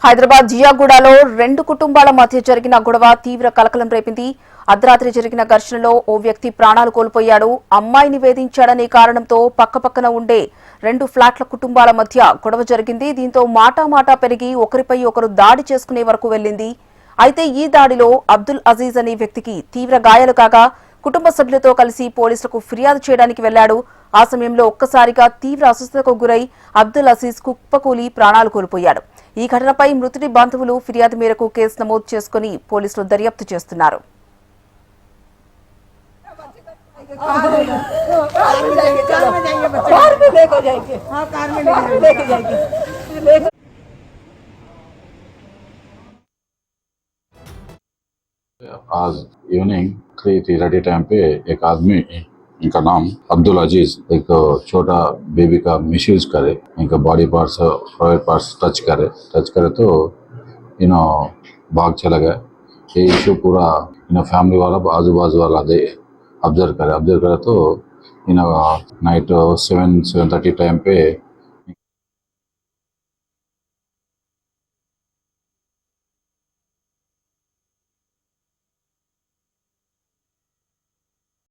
హైదరాబాద్ జియాగూడలో రెండు కుటుంబాల మధ్య జరిగిన గొడవ తీవ్ర కలకలం రేపింది. అర్ధరాత్రి జరిగిన ఘర్షణలో ఓ వ్యక్తి ప్రాణాలు కోల్పోయాడు. అమ్మాయిని వేధించాడనే కారణంతో పక్కపక్కన ఉండే రెండు ఫ్లాట్ల కుటుంబాల మధ్య గొడవ జరిగింది. దీంతో మాటామాటా పెరిగి ఒకరిపై ఒకరు దాడి చేసుకునే వరకు వెళ్లింది. అయితే ఈ దాడిలో అబ్దుల్ అజీజ్ అనే వ్యక్తికి తీవ్ర గాయాలు కాగా కుటుంబ సభ్యులతో కలిసి పోలీసులకు ఫిర్యాదు చేయడానికి వెళ్లాడు. ఆ సమయంలో ఒక్కసారిగా తీవ్ర అస్వస్థతకు గురై అబ్దుల్ అజీజ్ కుప్పకూలి ప్రాణాలు కోల్పోయాడు. ఈ ఘటనపై మృతుడి బంధువులు ఫిర్యాదు మేరకు కేసు నమోదు చేసుకుని పోలీసులు దర్యాప్తు చేస్తున్నారు. आज इवनिंग 3:30 टाइम पे एक आदमी, इनका नाम अब्दुल अजीज, एक छोटा बेबी का मिसयूज करे, इनका body parts private parts touch करे तो इनो भाग चला गया। ये इशू पूरा इनो फैमिली वाला आजू बाजू वाला दे ऑब्जर्व करे तो इन नाइट 7:30 टाइम पे